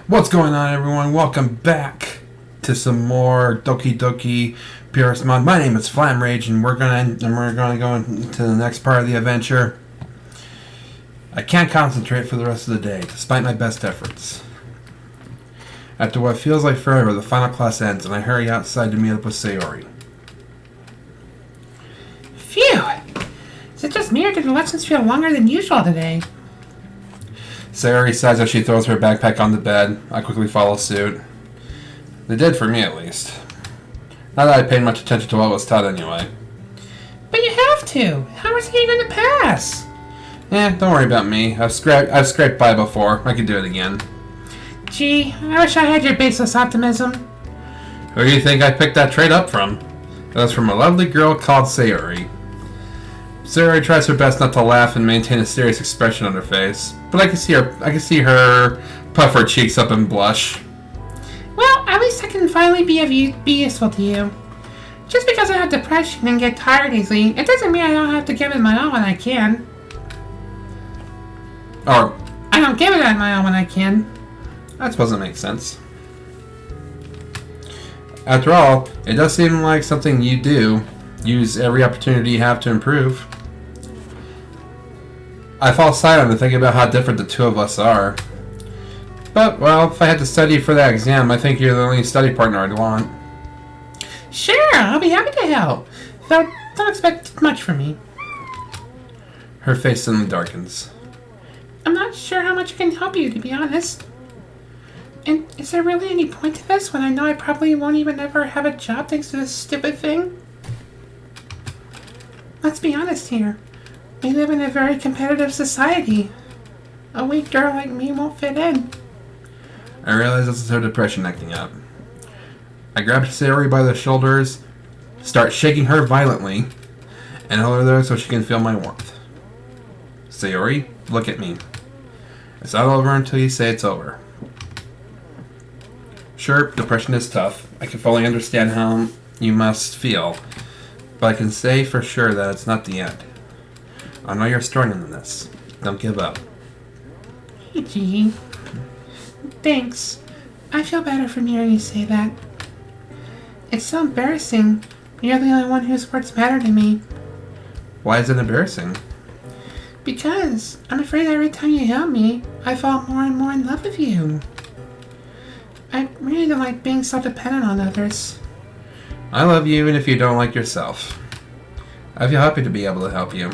What's going on, everyone? Welcome back to some more Doki Doki Purist Mod. My name is Flamrage, and we're gonna go into the next part of the adventure. I can't concentrate for the rest of the day, despite my best efforts. After what feels like forever, the final class ends, and I hurry outside to meet up with Sayori. Phew! Is it just me, or did the lessons feel longer than usual today? Sayori sighs as she throws her backpack on the bed. I quickly follow suit. They did for me, at least. Not that I paid much attention to what was taught anyway. But you have to! How is he going to pass? Don't worry about me. I've scraped by before. I can do it again. Gee, I wish I had your baseless optimism. Who do you think I picked that trait up from? It was from a lovely girl called Sayori. Sayori tries her best not to laugh and maintain a serious expression on her face, but I can see her puff her cheeks up and blush. Well, at least I can finally be useful to you. Just because I have depression and get tired easily, it doesn't mean I don't have to give it my all when I can. Or, I don't give it my all when I can. that doesn't make sense. After all, it does seem like something you do. Use every opportunity you have to improve. I fall silent and think about how different the two of us are. But, well, if I had to study for that exam, I think you're the only study partner I'd want. Sure, I'll be happy to help. Though, don't expect much from me. Her face suddenly darkens. I'm not sure how much I can help you, to be honest. And is there really any point to this when I know I probably won't even ever have a job thanks to this stupid thing? Let's be honest here. We live in a very competitive society. A weak girl like me won't fit in. I realize this is her depression acting up. I grab Sayori by the shoulders, start shaking her violently, and hold her there so she can feel my warmth. Sayori, look at me. It's not over until you say it's over. Sure, depression is tough. I can fully understand how you must feel, but I can say for sure that it's not the end. I know you're stronger than this. Don't give up. Hey, Gee. Thanks. I feel better from hearing you say that. It's so embarrassing. You're the only one whose words matter to me. Why is it embarrassing? Because I'm afraid every time you help me, I fall more and more in love with you. I really don't like being so dependent on others. I love you even if you don't like yourself. I feel happy to be able to help you.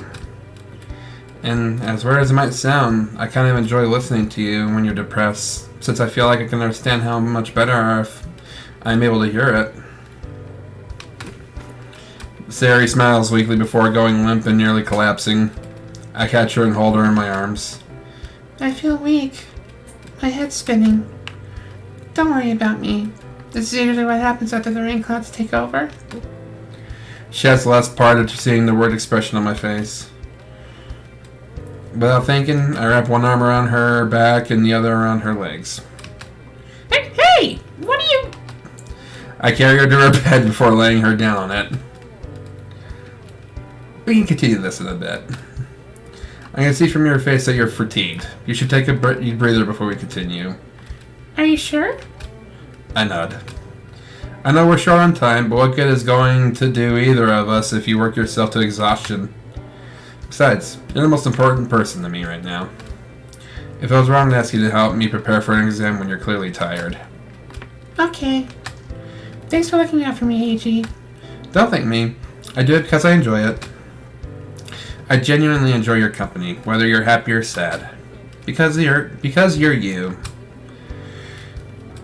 And as weird as it might sound, I kind of enjoy listening to you when you're depressed, since I feel like I can understand how much better if I'm able to hear it. Sayori smiles weakly before going limp and nearly collapsing. I catch her and hold her in my arms. I feel weak. My head's spinning. Don't worry about me. This is usually what happens after the Rainclouds take over. She has less part after seeing the worried expression on my face. Without thinking, I wrap one arm around her back and the other around her legs. Hey! What are you... I carry her to her bed before laying her down on it. We can continue this in a bit. I can see from your face that you're fatigued. You should take a breather before we continue. Are you sure? I nod. I know we're short on time, but what good is going to do either of us if you work yourself to exhaustion? Besides, you're the most important person to me right now. If I was wrong to ask you to help me prepare for an exam when you're clearly tired. Okay. Thanks for looking out for me, Heiji. Don't thank me. I do it because I enjoy it. I genuinely enjoy your company, whether you're happy or sad. Because you're you.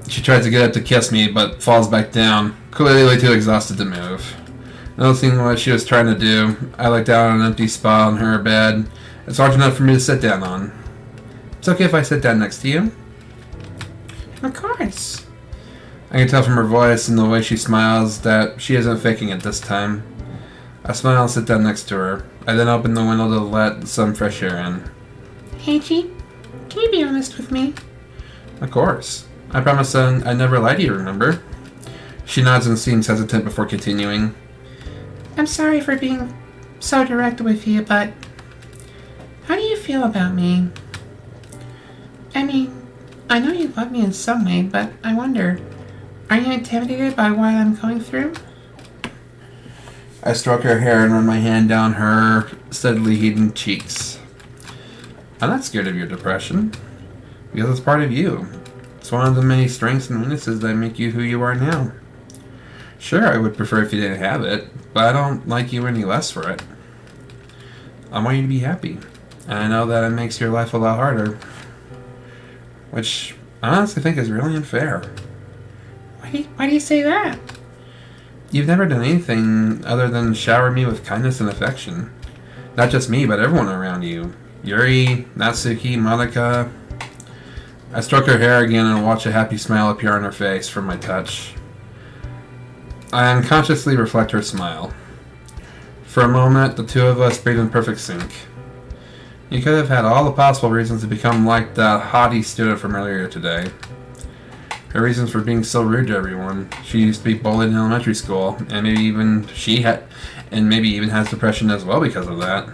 She tries to get up to kiss me, but falls back down, clearly too exhausted to move. Noticing what she was trying to do, I look down on an empty spot on her bed. It's large enough for me to sit down on. It's okay if I sit down next to you? Of course. I can tell from her voice and the way she smiles that she isn't faking it this time. I smile and sit down next to her. I then open the window to let some fresh air in. Heiji, can you be honest with me? Of course. I promise I'd never lie to you, remember? She nods and seems hesitant before continuing. I'm sorry for being so direct with you, but how do you feel about me? I mean, I know you love me in some way, but I wonder, are you intimidated by what I'm going through? I stroke her hair and run my hand down her steadily heating cheeks. I'm not scared of your depression, because it's part of you. It's one of the many strengths and weaknesses that make you who you are now. Sure, I would prefer if you didn't have it, but I don't like you any less for it. I want you to be happy, and I know that it makes your life a lot harder, which I honestly think is really unfair. Why do you say that? You've never done anything other than shower me with kindness and affection. Not just me, but everyone around you. Yuri, Natsuki, Monica. I stroke her hair again and watch a happy smile appear on her face from my touch. I unconsciously reflect her smile. For a moment, the two of us breathe in perfect sync. You could have had all the possible reasons to become like that haughty student from earlier today. Her reasons for being so rude to everyone. She used to be bullied in elementary school, and maybe even has depression as well because of that.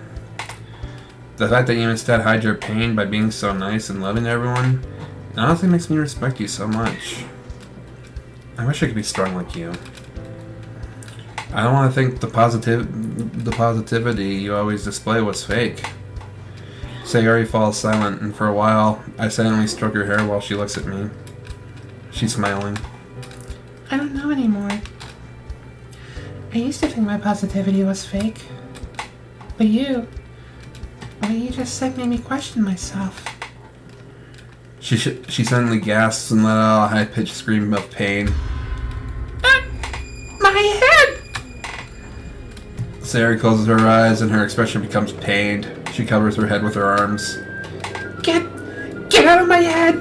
The fact that you instead hide your pain by being so nice and loving to everyone, it honestly makes me respect you so much. I wish I could be strong like you. I don't want to think the positivity you always display was fake. Sayori falls silent, and for a while, I silently stroke her hair while she looks at me. She's smiling. I don't know anymore. I used to think my positivity was fake. But what you just said made me question myself. She suddenly gasps and let out a high-pitched scream of pain. My head! Sayori closes her eyes and her expression becomes pained. She covers her head with her arms. Get out of my head!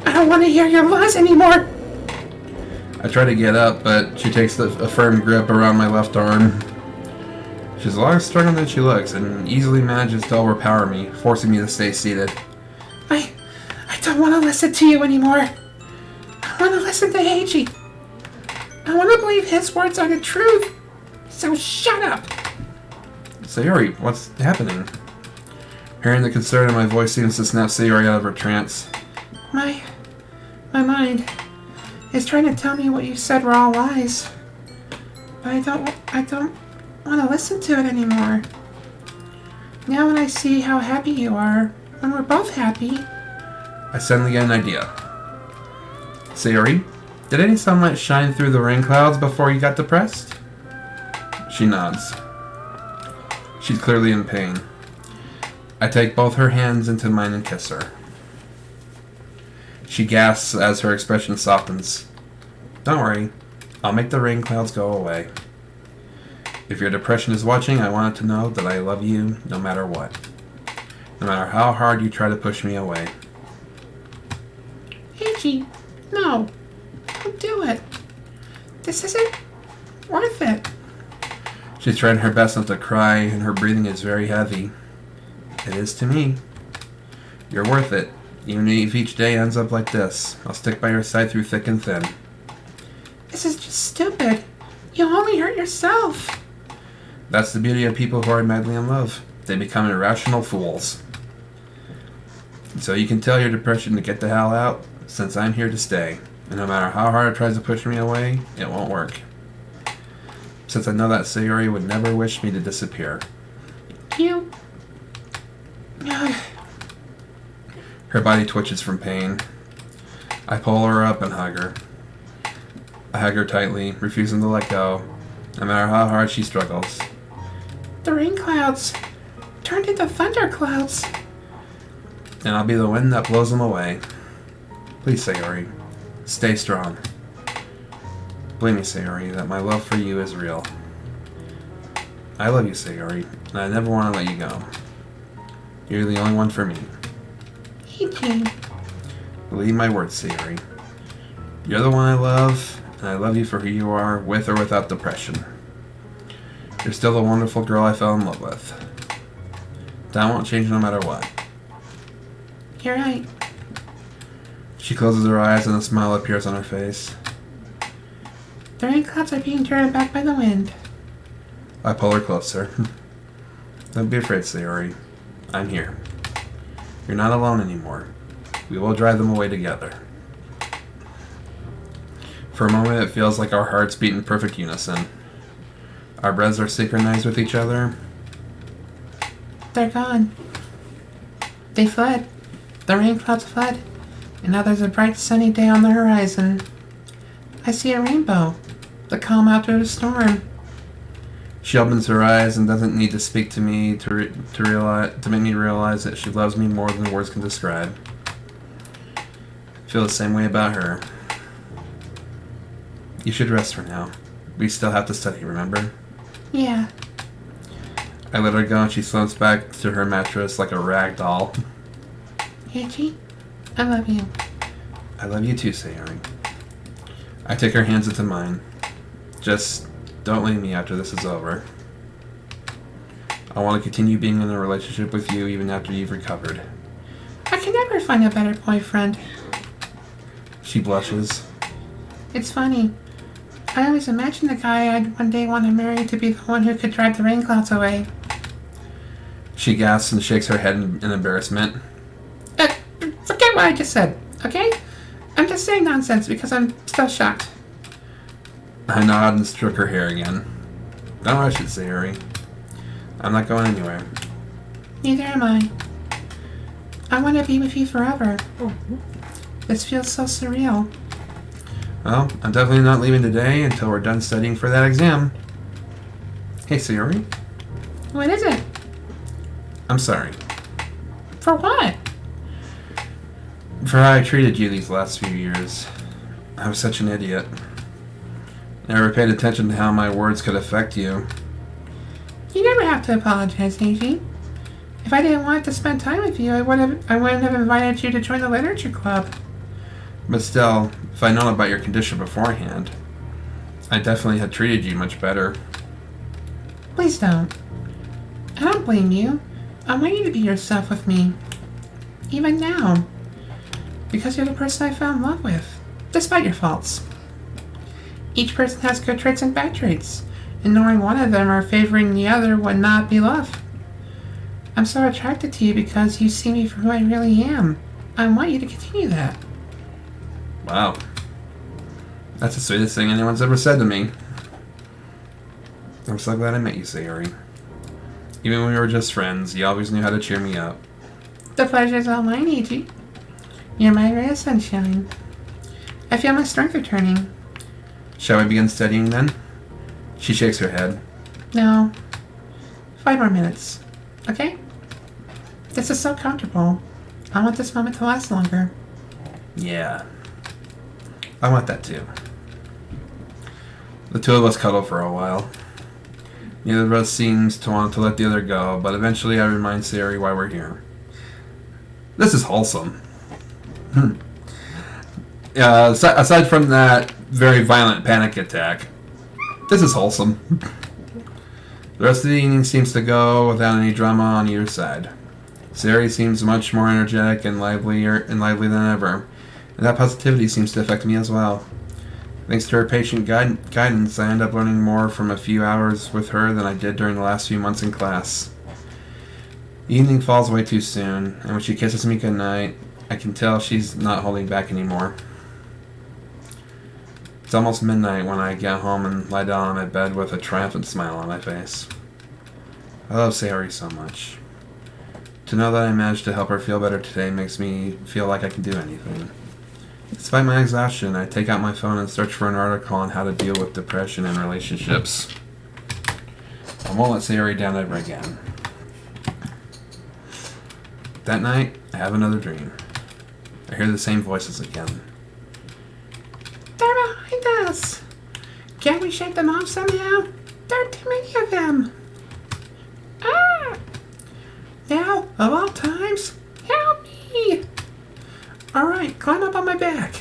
I don't want to hear your lies anymore! I try to get up, but she takes a firm grip around my left arm. She's a lot stronger than she looks, and easily manages to overpower me, forcing me to stay seated. I don't want to listen to you anymore. I want to listen to Heiji. I want to believe his words are the truth. So shut up! Sayori, what's happening? Hearing the concern in my voice seems to snap Sayori out of her trance. My mind is trying to tell me what you said were all lies. But I don't want to listen to it anymore. Now when I see how happy you are, when we're both happy... I suddenly get an idea. Sayori, did any sunlight shine through the Rainclouds before you got depressed? She nods. She's clearly in pain. I take both her hands into mine and kiss her. She gasps as her expression softens. Don't worry, I'll make the Rainclouds go away. If your depression is watching, I want it to know that I love you no matter what. No matter how hard you try to push me away. Heiji, no. Don't do it. This isn't worth it. She's trying her best not to cry, and her breathing is very heavy. It is to me. You're worth it. Even if each day ends up like this, I'll stick by your side through thick and thin. This is just stupid. You'll only hurt yourself. That's the beauty of people who are madly in love. They become irrational fools. So you can tell your depression to get the hell out, since I'm here to stay. And no matter how hard it tries to push me away, it won't work. Since I know that Sayori would never wish me to disappear. Her body twitches from pain. I pull her up and hug her. I hug her tightly, refusing to let go, no matter how hard she struggles. The rain clouds turned into thunderclouds. And I'll be the wind that blows them away. Please, Sayori, stay strong. Believe me, Sayori, that my love for you is real. I love you, Sayori, and I never want to let you go. You're the only one for me. Heiji. Believe my words, Sayori. You're the one I love, and I love you for who you are, with or without depression. You're still the wonderful girl I fell in love with. That won't change no matter what. You're right. She closes her eyes and a smile appears on her face. The rain clouds are being driven back by the wind. I pull her closer. Don't be afraid, Sayori. I'm here. You're not alone anymore. We will drive them away together. For a moment, it feels like our hearts beat in perfect unison. Our breaths are synchronized with each other. They're gone. They fled. The Rainclouds fled. And now there's a bright sunny day on the horizon. I see a rainbow. The calm after the storm. She opens her eyes and doesn't need to speak to me to make me realize that she loves me more than words can describe. I feel the same way about her. You should rest for now. We still have to study, remember? Yeah. I let her go and she slumps back to her mattress like a rag doll. Eiji, I love you. I love you too, Sayori. I take her hands into mine. Just don't leave me after this is over. I want to continue being in a relationship with you even after you've recovered. I can never find a better boyfriend. She blushes. It's funny. I always imagined the guy I'd one day want to marry to be the one who could drive the Rainclouds away. She gasps and shakes her head in embarrassment. Forget what I just said, okay? I'm just saying nonsense because I'm still shocked. I nod and stroke her hair again. Don't rush it, Sayori. I'm not going anywhere. Neither am I. I want to be with you forever. This feels so surreal. Well, I'm definitely not leaving today until we're done studying for that exam. Hey, Sayori. What is it? I'm sorry. For what? For how I treated you these last few years. I was such an idiot. Never paid attention to how my words could affect you. You never have to apologize, Eiji. If I didn't want to spend time with you, I wouldn't have invited you to join the literature club. But still, if I'd known about your condition beforehand, I definitely had treated you much better. Please don't. I don't blame you. I want you to be yourself with me. Even now. Because you're the person I fell in love with, despite your faults. Each person has good traits and bad traits, and knowing one of them or favoring the other would not be love. I'm so attracted to you because you see me for who I really am. I want you to continue that. Wow. That's the sweetest thing anyone's ever said to me. I'm so glad I met you, Sayori. Even when we were just friends, you always knew how to cheer me up. The pleasure's all mine, Eiji. You're my ray of sunshine. I feel my strength returning. Shall we begin studying then? She shakes her head. No. 5 more minutes. Okay? This is so comfortable. I want this moment to last longer. Yeah. I want that too. The two of us cuddle for a while. Neither of us seems to want to let the other go, but eventually I remind Sayori why we're here. This is wholesome. Aside from that very violent panic attack, this is wholesome. The rest of the evening seems to go without any drama on either side. Sayori seems much more energetic and lively than ever, and that positivity seems to affect me as well. Thanks to her patient guidance, I end up learning more from a few hours with her than I did during the last few months in class. The evening falls away too soon, and when she kisses me goodnight, I can tell she's not holding back anymore. It's almost midnight when I get home and lie down on my bed with a triumphant smile on my face. I love Sayori so much. To know that I managed to help her feel better today makes me feel like I can do anything. Despite my exhaustion, I take out my phone and search for an article on how to deal with depression in relationships. I won't let Sayori down ever again. That night, I have another dream. I hear the same voices again. They're behind us! Can't we shake them off somehow? There are too many of them! Ah! Now, of all times, help me! Alright, climb up on my back.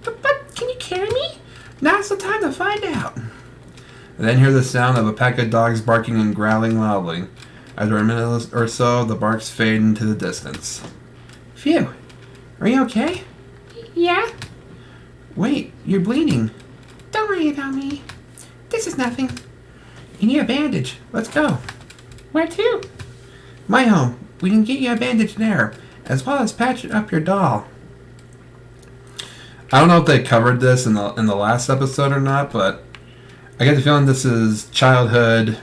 But can you carry me? Now's the time to find out. I then hear the sound of a pack of dogs barking and growling loudly. After a minute or so, the barks fade into the distance. Phew. Are you okay? Yeah. Wait, you're bleeding. Don't worry about me. This is nothing. You need a bandage. Let's go. Where to? My home. We can get you a bandage there. as well as patch up your doll. I don't know if they covered this in the last episode or not, but I get the feeling this is childhood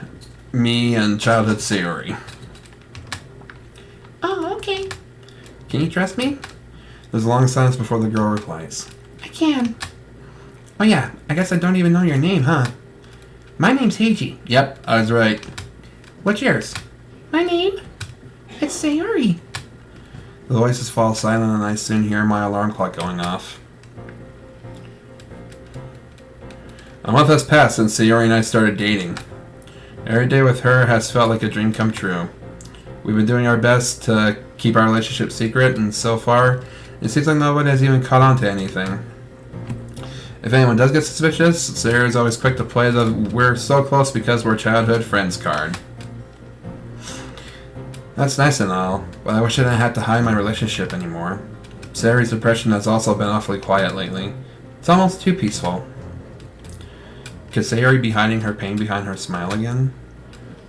me and childhood Sayori. Oh, okay. Can you trust me? There's a long silence before the girl replies. I can. Oh yeah, I guess I don't even know your name, huh? My name's Heiji. Yep, I was right. What's yours? My name? It's Sayori. The voices fall silent and I soon hear my alarm clock going off. A month has passed since Sayori and I started dating. Every day with her has felt like a dream come true. We've been doing our best to keep our relationship secret, and so far, it seems like nobody has even caught on to anything. If anyone does get suspicious, Sayori is always quick to play the "we're so close because we're childhood friends" card. That's nice and all, but I wish I didn't have to hide my relationship anymore. Sayori's depression has also been awfully quiet lately. It's almost too peaceful. Could Sayori be hiding her pain behind her smile again?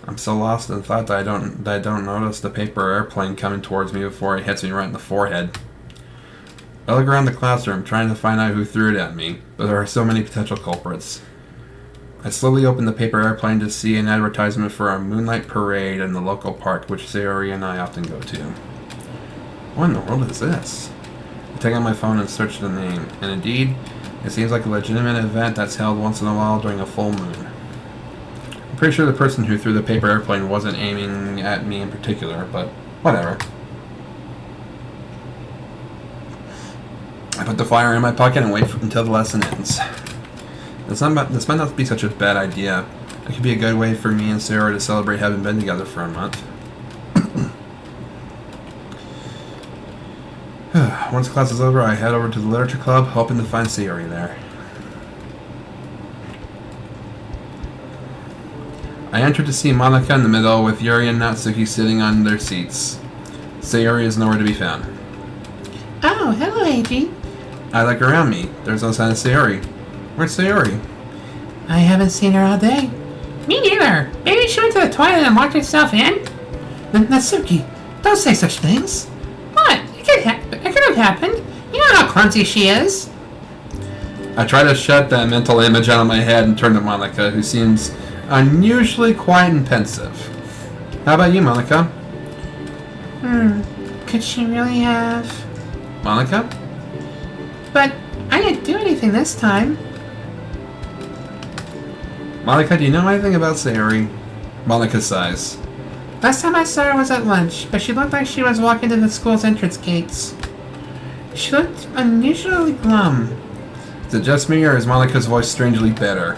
I'm so lost in thought that I don't notice the paper airplane coming towards me before it hits me right in the forehead. I look around the classroom, trying to find out who threw it at me, but there are so many potential culprits. I slowly open the paper airplane to see an advertisement for a moonlight parade in the local park, which Sayori and I often go to. What in the world is this? I take out my phone and search the name, and indeed, it seems like a legitimate event that's held once in a while during a full moon. I'm pretty sure the person who threw the paper airplane wasn't aiming at me in particular, but whatever. I put the flyer in my pocket and wait until the lesson ends. This might not be such a bad idea. It could be a good way for me and Sayori to celebrate having been together for a month. Once class is over, I head over to the literature club, hoping to find Sayori there. I enter to see Monica in the middle, with Yuri and Natsuki sitting on their seats. Sayori is nowhere to be found. Oh, hello, Heiji. I look around me. There's no sign of Sayori. Where's Sayori? I haven't seen her all day. Me neither. Maybe she went to the toilet and locked herself in? Natsuki, don't say such things. What? It could have happened. You know how clumsy she is. I try to shut that mental image out of my head and turn to Monica, who seems unusually quiet and pensive. How about you, Monica? Could she really have? Monica? But I didn't do anything this time. Monica, do you know anything about Sayori? Monica sighs. Last time I saw her was at lunch, but she looked like she was walking to the school's entrance gates. She looked unusually glum. Is it just me, or is Monica's voice strangely better?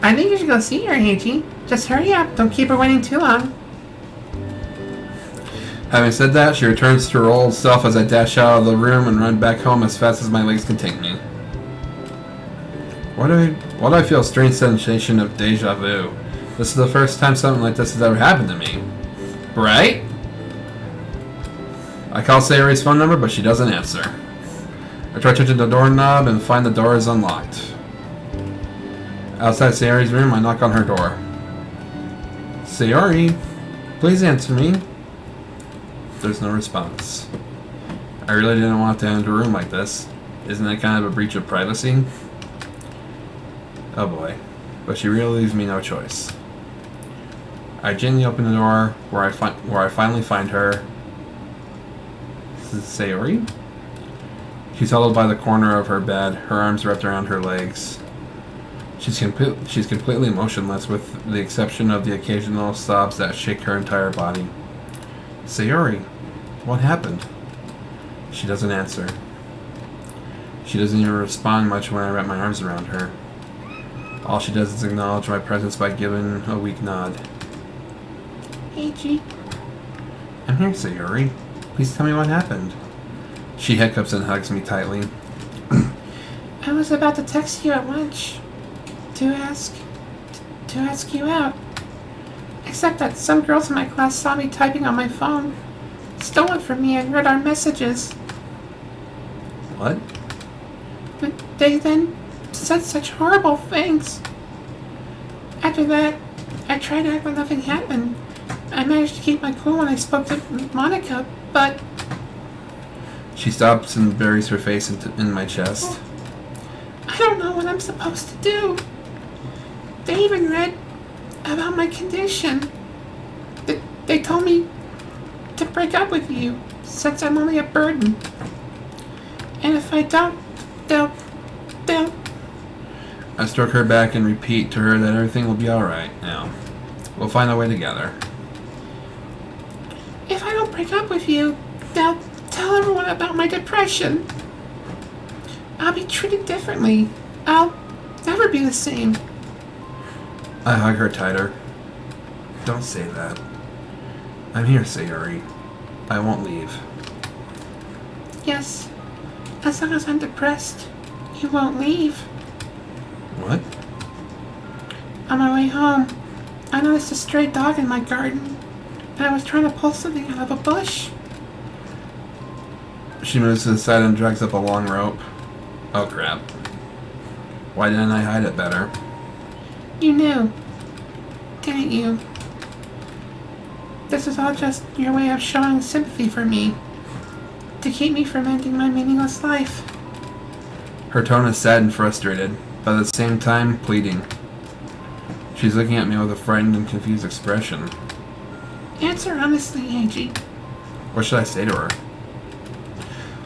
I think you should go see her, Heiji. Just hurry up. Don't keep her waiting too long. Having said that, she returns to her old self as I dash out of the room and run back home as fast as my legs can take me. Why do I feel a strange sensation of deja vu? This is the first time something like this has ever happened to me. Right? I call Sayori's phone number, but she doesn't answer. I try touching the doorknob and find the door is unlocked. Outside Sayori's room, I knock on her door. Sayori, please answer me. There's no response. I really didn't want to enter a room like this. Isn't that kind of a breach of privacy? Oh boy. But she really leaves me no choice. I gently open the door, where I finally find her. This is Sayori? She's huddled by the corner of her bed, her arms wrapped around her legs. She's completely motionless, with the exception of the occasional sobs that shake her entire body. Sayori, what happened? She doesn't answer. She doesn't even respond much when I wrap my arms around her. All she does is acknowledge my presence by giving a weak nod. Heiji. I'm here, Sayori. Please tell me what happened. She hiccups and hugs me tightly. I was about to text you at lunch to ask you out. Except that some girls in my class saw me typing on my phone, stole it from me, and read our messages. What? But they then said such horrible things. After that, I tried to act like nothing happened, I managed to keep my cool when I spoke to Monica, but... She stops and buries her face in my chest. I don't know what I'm supposed to do. They even read about my condition. They told me to break up with you, since I'm only a burden. And if I don't, they'll... I stroke her back and repeat to her that everything will be alright now. We'll find a way together. If I don't break up with you, they'll tell everyone about my depression. I'll be treated differently. I'll never be the same. I hug her tighter. Don't say that. I'm here, Sayori. I won't leave. Yes, as long as I'm depressed, you won't leave. What? On my way home, I noticed a stray dog in my garden, and I was trying to pull something out of a bush. She moves to the side and drags up a long rope. Oh crap. Why didn't I hide it better? You knew, didn't you? This is all just your way of showing sympathy for me, to keep me from ending my meaningless life. Her tone is sad and frustrated, but at the same time pleading. She's looking at me with a frightened and confused expression. Answer honestly, Eiji. What should I say to her?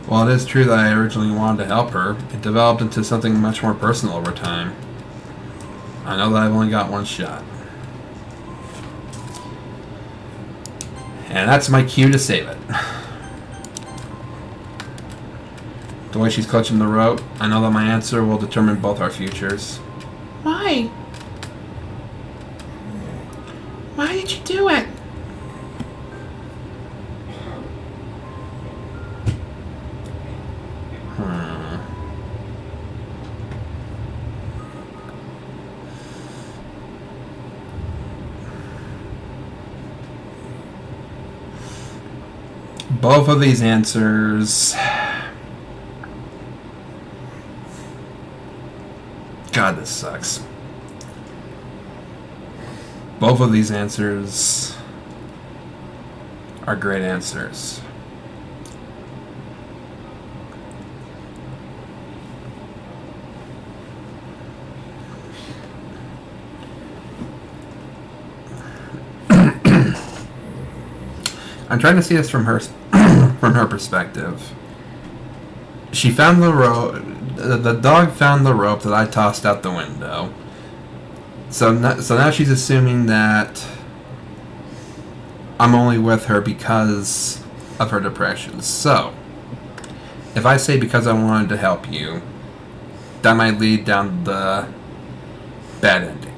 While it is true that I originally wanted to help her, it developed into something much more personal over time. I know that I've only got one shot. And that's my cue to save it. The way she's clutching the rope, I know that my answer will determine both our futures. Why? Why did you do it? Both of these answers... God, this sucks. Both of these answers are great answers. I'm trying to see this from her from her perspective. She found the rope. The dog found the rope that I tossed out the window. So now she's assuming that I'm only with her because of her depression. So, if I say because I wanted to help you, that might lead down the bad ending.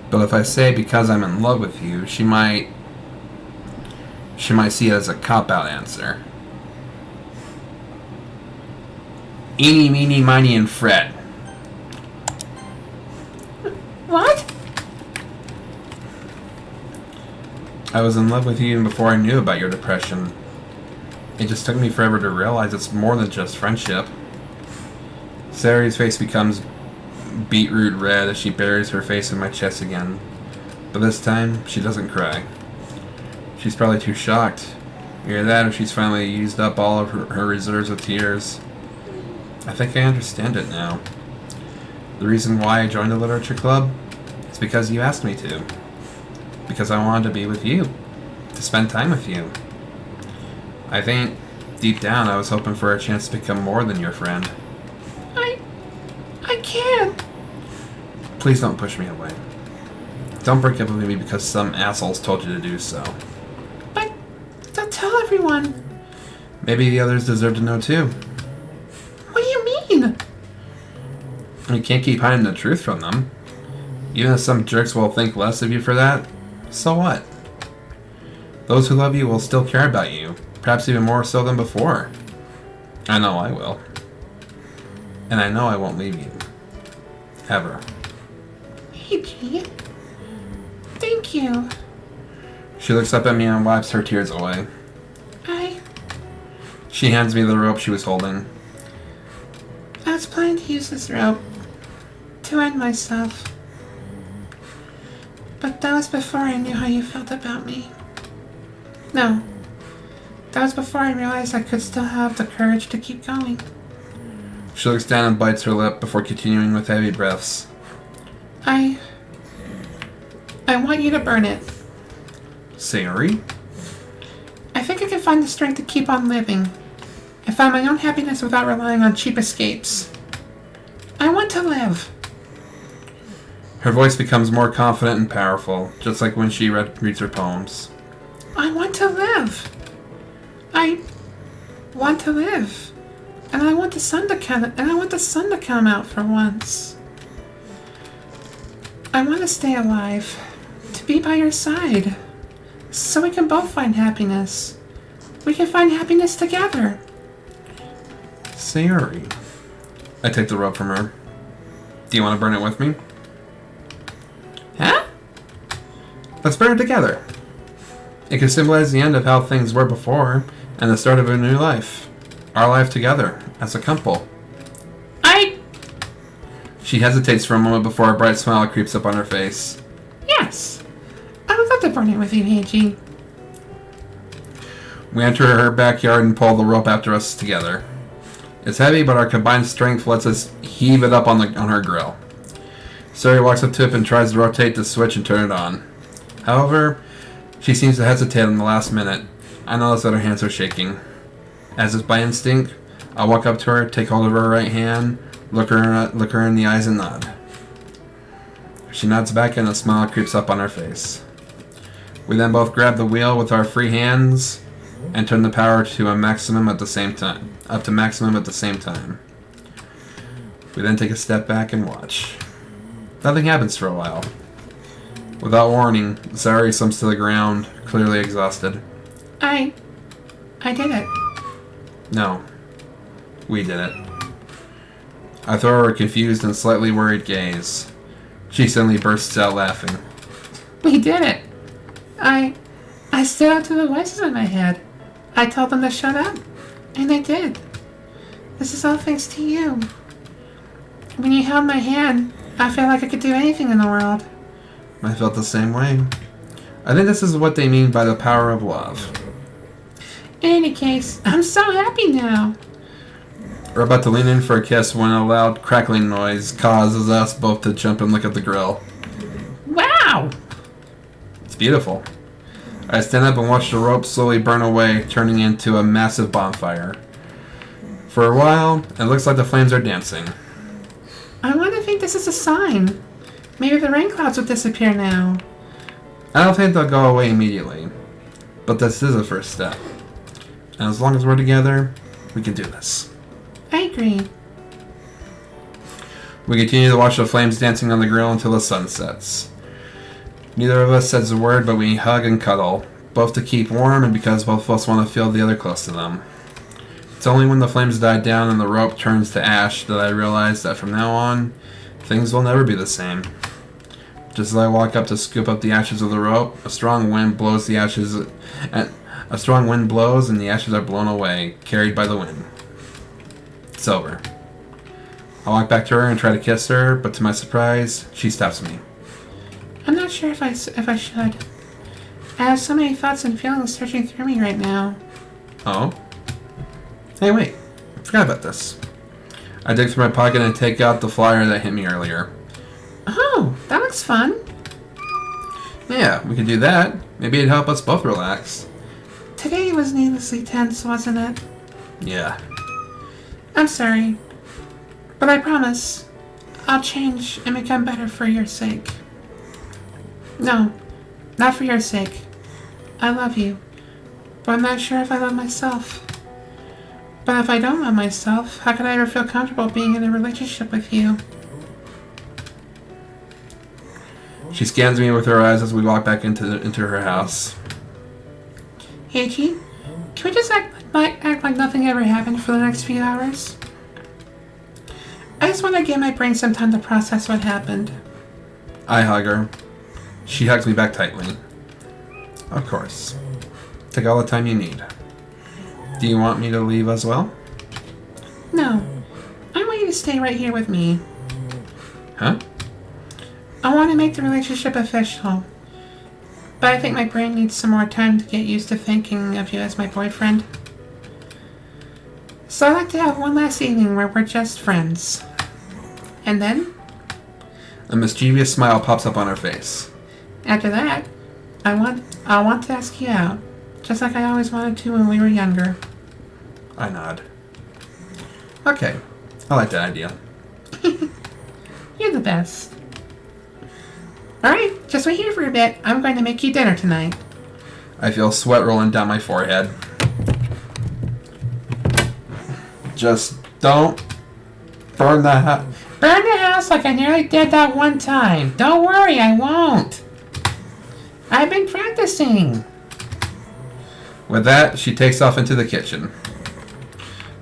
But if I say because I'm in love with you, she might see it as a cop-out answer. Eeny, meeny, miny, and Fred. What? I was in love with you even before I knew about your depression. It just took me forever to realize it's more than just friendship. Sayori's face becomes beetroot red as she buries her face in my chest again. But this time, she doesn't cry. She's probably too shocked. Either that or she's finally used up all of her reserves of tears. I think I understand it now. The reason why I joined the literature club is because you asked me to. Because I wanted to be with you. To spend time with you. I think, deep down, I was hoping for a chance to become more than your friend. I can't. Please don't push me away. Don't break up with me because some assholes told you to do so. But don't tell everyone. Maybe the others deserve to know too. What do you mean? You can't keep hiding the truth from them. Even if some jerks will think less of you for that, so what? Those who love you will still care about you, perhaps even more so than before. I know I will. And I know I won't leave you. Ever. Eiji, thank you. She looks up at me and wipes her tears away. She hands me the rope she was holding. I was planning to use this rope to end myself. But that was before I knew how you felt about me. No. That was before I realized I could still have the courage to keep going. She looks down and bites her lip before continuing with heavy breaths. I want you to burn it. Sayori? I think I can find the strength to keep on living. I find my own happiness without relying on cheap escapes. I want to live. Her voice becomes more confident and powerful, just like when she reads her poems. I want to live. I want to live. And I want the sun to come out for once. I want to stay alive. To be by your side. So we can both find happiness. We can find happiness together. Sayori. I take the rope from her. Do you want to burn it with me? Huh? Let's burn it together. It can symbolize the end of how things were before and the start of a new life. Our life together, as a couple. She hesitates for a moment before a bright smile creeps up on her face. Yes. I would love to burn it with you, Heiji. We enter her backyard and pull the rope after us together. It's heavy, but our combined strength lets us heave it up on her grill. Sayori walks up to it and tries to rotate the switch and turn it on. However, she seems to hesitate in the last minute. I notice that her hands are shaking. As if by instinct, I walk up to her, take hold of her right hand, look her in the eyes and nod. She nods back and a smile creeps up on her face. We then both grab the wheel with our free hands and turn the power to a maximum at the same time. Up to maximum at the same time. We then take a step back and watch. Nothing happens for a while. Without warning, Sayori slumps to the ground, clearly exhausted. I did it. No. We did it. I throw her a confused and slightly worried gaze. She suddenly bursts out laughing. We did it. I stood up to the voices in my head. I told them to shut up. And they did. This is all thanks to you. When you held my hand, I felt like I could do anything in the world. I felt the same way. I think this is what they mean by the power of love. In any case, I'm so happy now. We're about to lean in for a kiss when a loud crackling noise causes us both to jump and look at the grill. Wow! It's beautiful. I stand up and watch the rope slowly burn away, turning into a massive bonfire. For a while, it looks like the flames are dancing. I want to think this is a sign. Maybe the Rainclouds will disappear now. I don't think they'll go away immediately. But this is a first step. And as long as we're together, we can do this. I agree. We continue to watch the flames dancing on the grill until the sun sets. Neither of us says a word, but we hug and cuddle, both to keep warm and because both of us want to feel the other close to them. It's only when the flames die down and the rope turns to ash that I realize that from now on, things will never be the same. Just as I walk up to scoop up the ashes of the rope, a strong wind blows and the ashes are blown away, carried by the wind. It's over. I walk back to her and try to kiss her, but to my surprise, she stops me. I'm not sure if I should. I have so many thoughts and feelings searching through me right now. Oh? Hey, wait. I forgot about this. I dig through my pocket and take out the flyer that hit me earlier. Oh, that looks fun. Yeah, we could do that. Maybe it'd help us both relax. Today was needlessly tense, wasn't it? Yeah. I'm sorry. But I promise, I'll change and become better for your sake. No, not for your sake. I love you, but I'm not sure if I love myself. But if I don't love myself, how could I ever feel comfortable being in a relationship with you? She scans me with her eyes as we walk back into her house. Heiji, can we just act like nothing ever happened for the next few hours? I just want to give my brain some time to process what happened. I hug her. She hugs me back tightly. Of course. Take all the time you need. Do you want me to leave as well? No. I want you to stay right here with me. Huh? I want to make the relationship official. But I think my brain needs some more time to get used to thinking of you as my boyfriend. So I'd like to have one last evening where we're just friends. And then? A mischievous smile pops up on her face. After that, I want to ask you out. Just like I always wanted to when we were younger. I nod. Okay. I like that idea. You're the best. Alright, just wait here for a bit. I'm going to make you dinner tonight. I feel sweat rolling down my forehead. Just don't burn the house. Burn the house like I nearly did that one time. Don't worry, I won't. I've been practicing. With that, she takes off into the kitchen.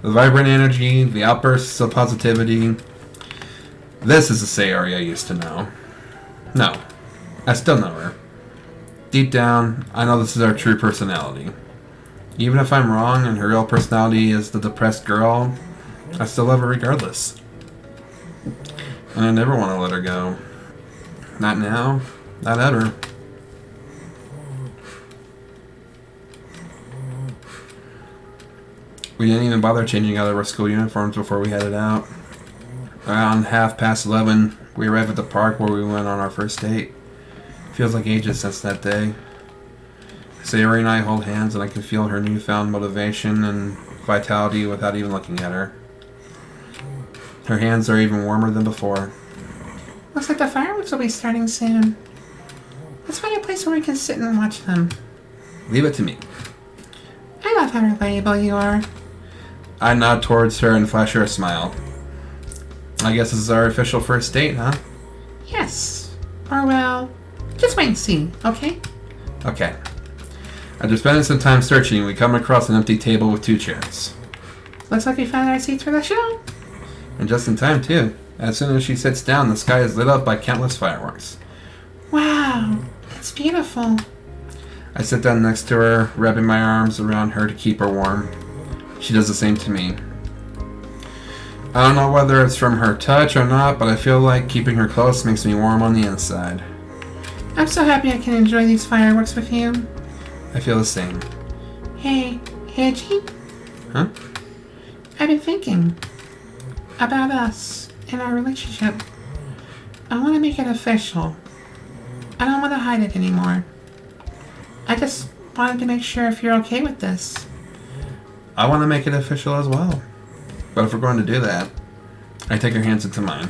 The vibrant energy, the outbursts of positivity. This is the Sayori I used to know. No, I still know her. Deep down, I know this is her true personality. Even if I'm wrong and her real personality is the depressed girl, I still love her regardless. And I never want to let her go. Not now, not ever. We didn't even bother changing out of our school uniforms before we headed out. Around 11:30, we arrived at the park where we went on our first date. Feels like ages since that day. Sayori and I hold hands and I can feel her newfound motivation and vitality without even looking at her. Her hands are even warmer than before. Looks like the fireworks will be starting soon. Let's find a place where we can sit and watch them. Leave it to me. I love how reliable you are. I nod towards her and flash her a smile. I guess this is our official first date, huh? Yes. Or well, just wait and see, okay? Okay. After spending some time searching, we come across an empty table with 2 chairs. Looks like we found our seats for the show. And just in time, too. As soon as she sits down, the sky is lit up by countless fireworks. Wow, it's beautiful. I sit down next to her, wrapping my arms around her to keep her warm. She does the same to me. I don't know whether it's from her touch or not, but I feel like keeping her close makes me warm on the inside. I'm so happy I can enjoy these fireworks with you. I feel the same. Hey, Gene? Huh? I've been thinking about us and our relationship. I want to make it official. I don't want to hide it anymore. I just wanted to make sure if you're okay with this. I want to make it official as well. But if we're going to do that, I take her hands into mine.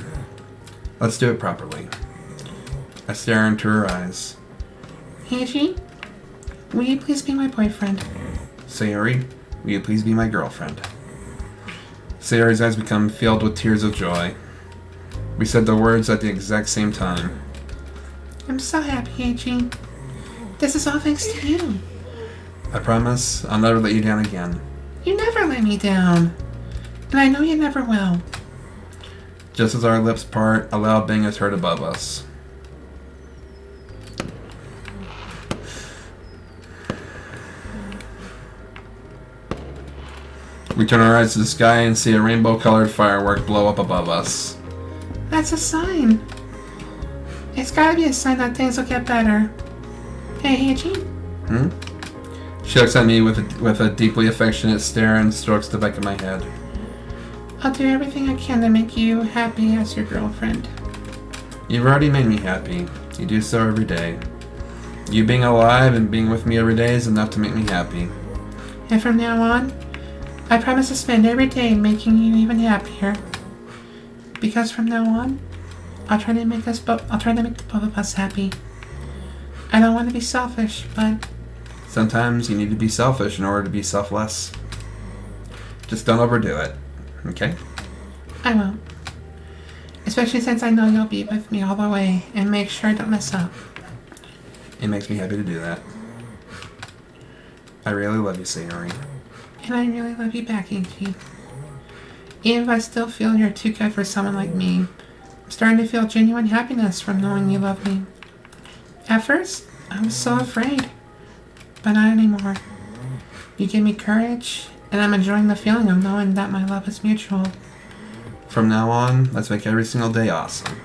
Let's do it properly. I stare into her eyes. Gene, will you please be my boyfriend? Sayori, will you please be my girlfriend? Sayori's eyes become filled with tears of joy. We said the words at the exact same time. I'm so happy, Gene. This is all thanks to you. I promise I'll never let you down again. You never let me down. And I know you never will. Just as our lips part, a loud bang is heard above us. We turn our eyes to the sky and see a rainbow-colored firework blow up above us. That's a sign. It's gotta be a sign that things will get better. Hey, Gene. She looks at me with a deeply affectionate stare and strokes the back of my head. I'll do everything I can to make you happy as your girlfriend. You've already made me happy. You do so every day. You being alive and being with me every day is enough to make me happy. And from now on, I promise to spend every day making you even happier. Because from now on, I'll try to make the both of us happy. I don't want to be selfish, but Sometimes you need to be selfish in order to be selfless. Just don't overdo it, okay? I won't. Especially since I know you'll be with me all the way and make sure I don't mess up. It makes me happy to do that. I really love you, Sayori. And I really love you back, Ichi. Even if I still feel you're too good for someone like me, I'm starting to feel genuine happiness from knowing you love me. At first, I was so afraid. but not anymore. You give me courage, and I'm enjoying the feeling of knowing that my love is mutual. From now on, let's make every single day awesome.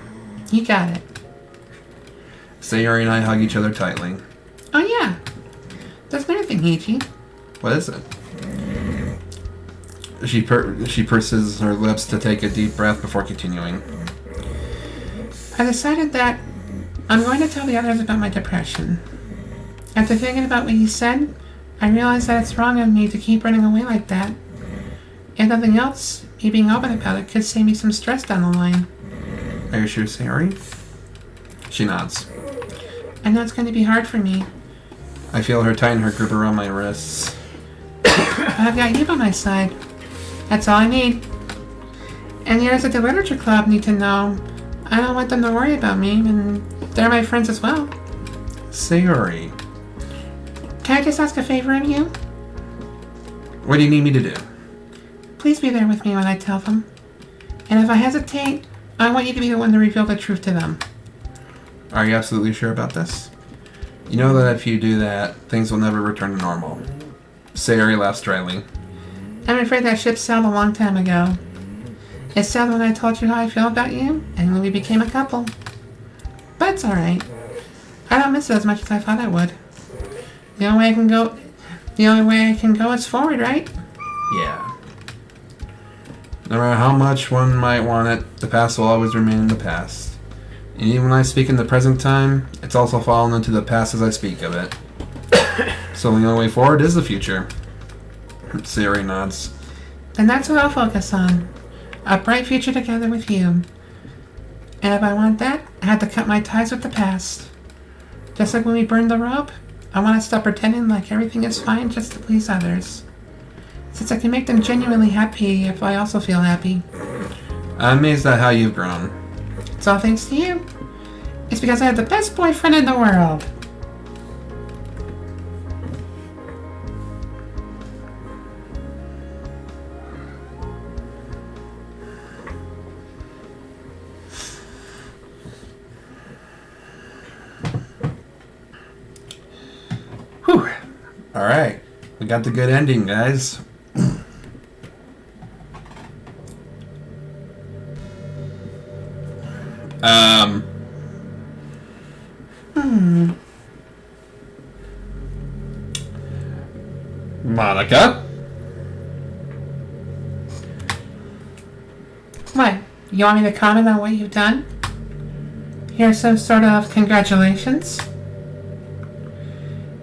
You got it. Sayori and I hug each other tightly. Oh yeah. There's another thing, Ichi. What is it? She purses her lips to take a deep breath before continuing. I decided that I'm going to tell the others about my depression. After thinking about what you said, I realized that it's wrong of me to keep running away like that. If nothing else, me being open about it could save me some stress down the line. Are you sure, Sayori? She nods. I know it's going to be hard for me. I feel her tighten her grip around my wrists. But I've got you by my side. That's all I need. And the others at the literature club need to know I don't want them to worry about me, and they're my friends as well. Sayori. Can I just ask a favor of you? What do you need me to do? Please be there with me when I tell them. And if I hesitate, I want you to be the one to reveal the truth to them. Are you absolutely sure about this? You know that if you do that, things will never return to normal. Sayori laughs dryly. I'm afraid that ship sailed a long time ago. It sailed when I told you how I feel about you, and when we became a couple. But it's alright. I don't miss it as much as I thought I would. The only way I can go is forward, right? Yeah. No matter how much one might want it, the past will always remain in the past. And even when I speak in the present time, it's also fallen into the past as I speak of it. So the only way forward is the future. Sayori nods. And that's what I'll focus on. A bright future together with you. And if I want that, I have to cut my ties with the past. Just like when we burned the rope, I want to stop pretending like everything is fine just to please others. Since I can make them genuinely happy if I also feel happy. I'm amazed at how you've grown. It's all thanks to you. It's because I have the best boyfriend in the world. Whew. Alright. We got the good ending, guys. Monica? What? You want me to comment on what you've done? Here's some sort of congratulations?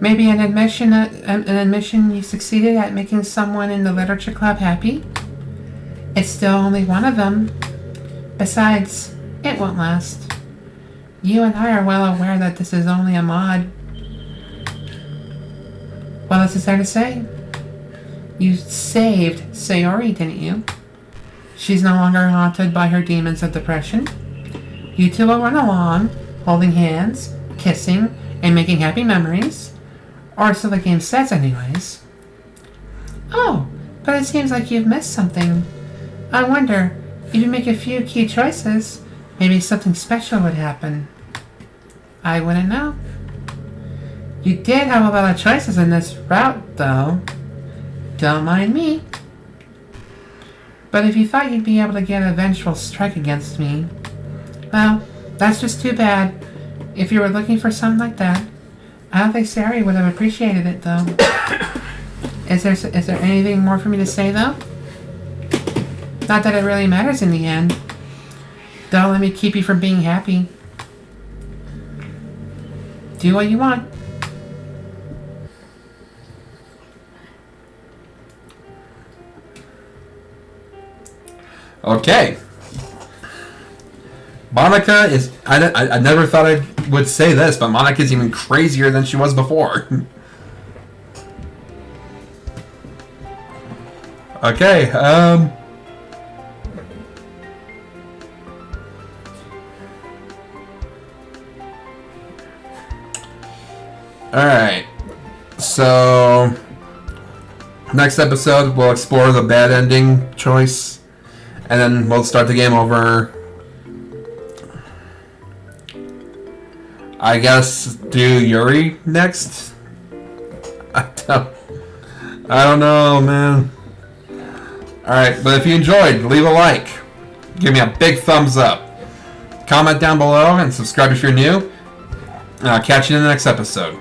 Maybe an admission you succeeded at making someone in the literature club happy? It's still only one of them. Besides, it won't last. You and I are well aware that this is only a mod. What else is there to say? You saved Sayori, didn't you? She's no longer haunted by her demons of depression. You two will run along, holding hands, kissing, and making happy memories. Or so the game says anyways. Oh, but it seems like you've missed something. I wonder, if you make a few key choices, maybe something special would happen. I wouldn't know. You did have a lot of choices in this route, though. Don't mind me. But if you thought you'd be able to get a vengeful strike against me, well, that's just too bad. If you were looking for something like that, I don't think Sayori would have appreciated it, though. Is there anything more for me to say, though? Not that it really matters in the end. Don't let me keep you from being happy. Do what you want. Okay. Monica is... I never thought I would say this, but Monica's even crazier than she was before. Okay, Alright. So... next episode, we'll explore the bad ending choice. And then we'll start the game over. I guess do Yuri next. I don't know, man. Alright, but if you enjoyed, leave a like. Give me a big thumbs up. Comment down below and subscribe if you're new. And I'll catch you in the next episode.